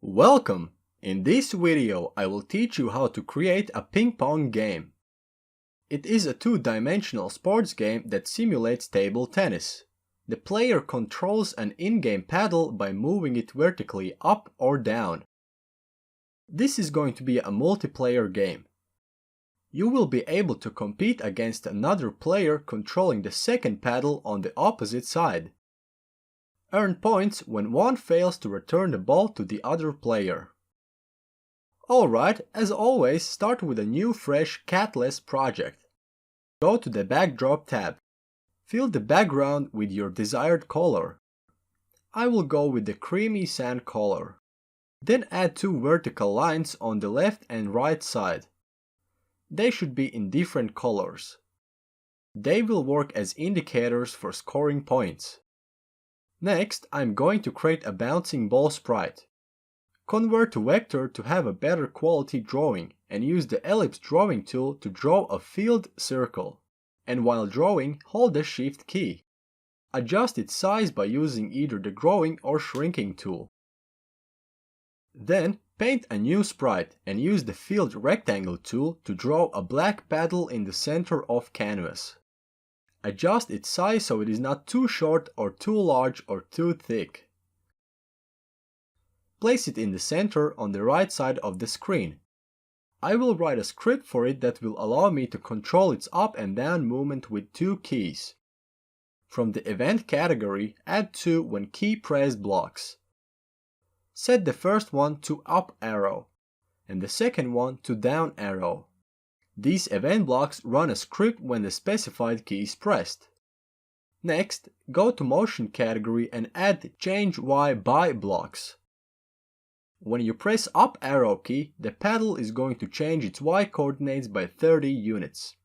Welcome! In this video I will teach you how to create a ping pong game. It is a two-dimensional sports game that simulates table tennis. The player controls an in-game paddle by moving it vertically up or down. This is going to be a multiplayer game. You will be able to compete against another player controlling the second paddle on the opposite side. Earn points when one fails to return the ball to the other player. Alright, as always, start with a new fresh catless project. Go to the Backdrop tab. Fill the background with your desired color. I will go with the creamy sand color. Then add two vertical lines on the left and right side. They should be in different colors. They will work as indicators for scoring points. Next, I'm going to create a bouncing ball sprite. Convert to vector to have a better quality drawing and use the ellipse drawing tool to draw a filled circle. And while drawing, hold the shift key. Adjust its size by using either the growing or shrinking tool. Then, paint a new sprite and use the filled rectangle tool to draw a black paddle in the center of canvas. Adjust its size so it is not too short or too large or too thick. Place it in the center on the right side of the screen. I will write a script for it that will allow me to control its up and down movement with two keys. From the event category, add two when key press blocks. Set the first one to up arrow and the second one to down arrow. These event blocks run a script when the specified key is pressed. Next, go to motion category and add change Y by blocks. When you press up arrow key, the paddle is going to change its Y coordinates by 30 units.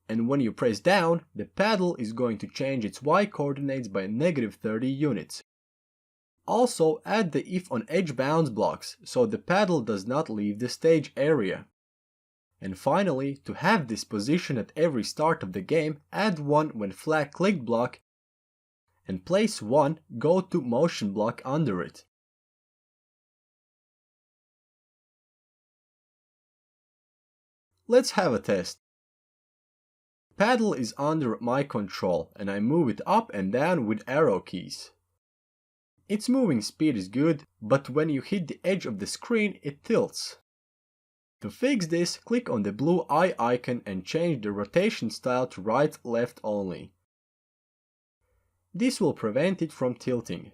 And when you press down, the paddle is going to change its Y coordinates by -30 units. Also add the if on edge bounce blocks so the paddle does not leave the stage area. And finally, to have this position at every start of the game, add one when flag clicked block and place one go to motion block under it. Let's have a test. Paddle is under my control and I move it up and down with arrow keys. Its moving speed is good, but when you hit the edge of the screen it tilts. To fix this, click on the blue eye icon and change the rotation style to right-left only. This will prevent it from tilting.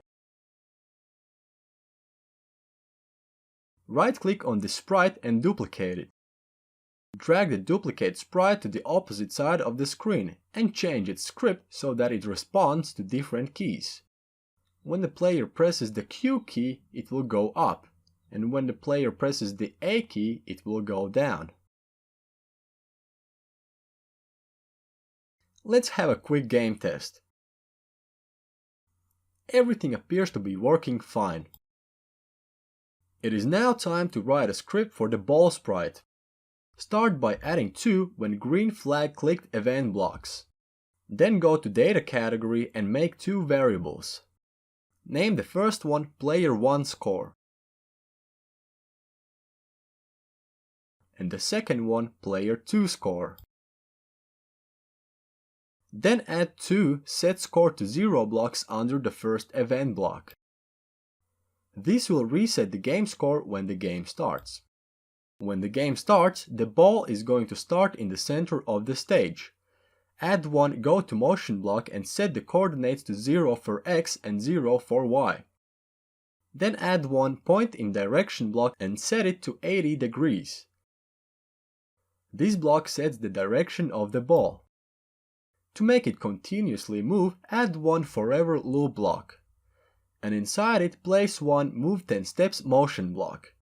Right-click on the sprite and duplicate it. Drag the duplicate sprite to the opposite side of the screen and change its script so that it responds to different keys. When the player presses the Q key, it will go up. And when the player presses the A key, it will go down. Let's have a quick game test. Everything appears to be working fine. It is now time to write a script for the ball sprite. Start by adding two when green flag clicked event blocks. Then go to data category and make two variables. Name the first one player 1 score. And the second one player 2 score. Then add two set score to 0 blocks under the first event block. This will reset the game score when the game starts. When the game starts, the ball is going to start in the center of the stage. Add one go to motion block and set the coordinates to 0 for X and 0 for Y. Then add one point in direction block and set it to 80 degrees. This block sets the direction of the ball. To make it continuously move, add one forever loop block. And inside it, place one move 10 steps motion block.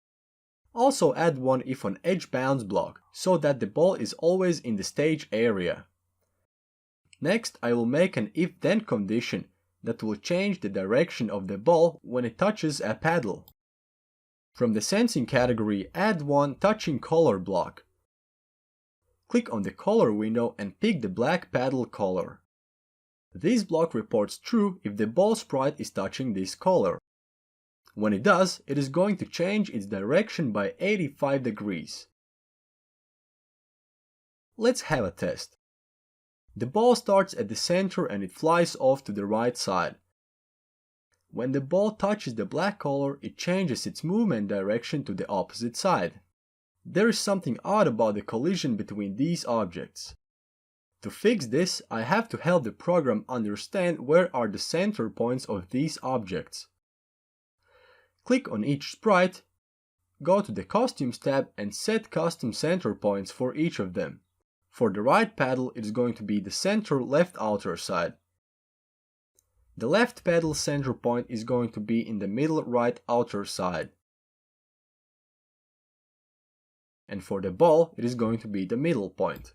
Also add one if on edge bounce block, so that the ball is always in the stage area. Next, I will make an if-then condition that will change the direction of the ball when it touches a paddle. From the sensing category, add one touching color block. Click on the color window and pick the black paddle color. This block reports true if the ball sprite is touching this color. When it does, it is going to change its direction by 85 degrees. Let's have a test. The ball starts at the center and it flies off to the right side. When the ball touches the black color, it changes its movement direction to the opposite side. There is something odd about the collision between these objects. To fix this, I have to help the program understand where are the center points of these objects. Click on each sprite, go to the Costumes tab and set custom center points for each of them. For the right paddle, it is going to be the center left outer side. The left pedal center point is going to be in the middle right outer side. And for the ball, it is going to be the middle point.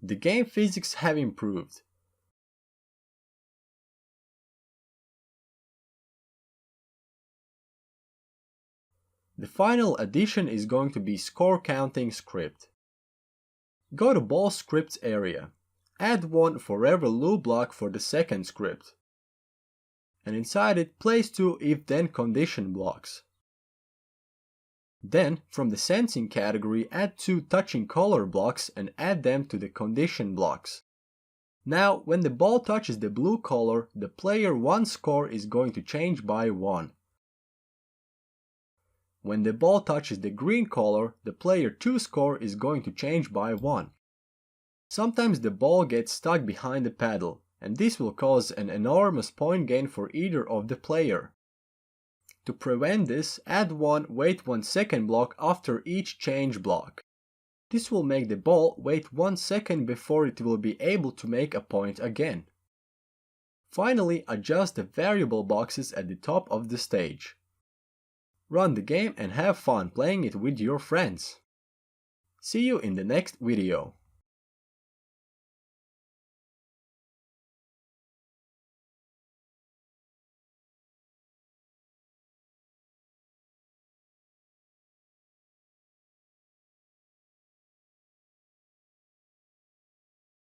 The game physics have improved. The final addition is going to be score counting script. Go to ball scripts area. Add one forever loop block for the second script. And inside it, place two if-then condition blocks. Then, from the sensing category, add two touching color blocks and add them to the condition blocks. Now, when the ball touches the blue color, the player 1 score is going to change by 1. When the ball touches the green color, the player 2 score is going to change by 1. Sometimes the ball gets stuck behind the paddle, and this will cause an enormous point gain for either of the player. To prevent this, add one wait 1 second block after each change block. This will make the ball wait 1 second before it will be able to make a point again. Finally, adjust the variable boxes at the top of the stage. Run the game and have fun playing it with your friends. See you in the next video.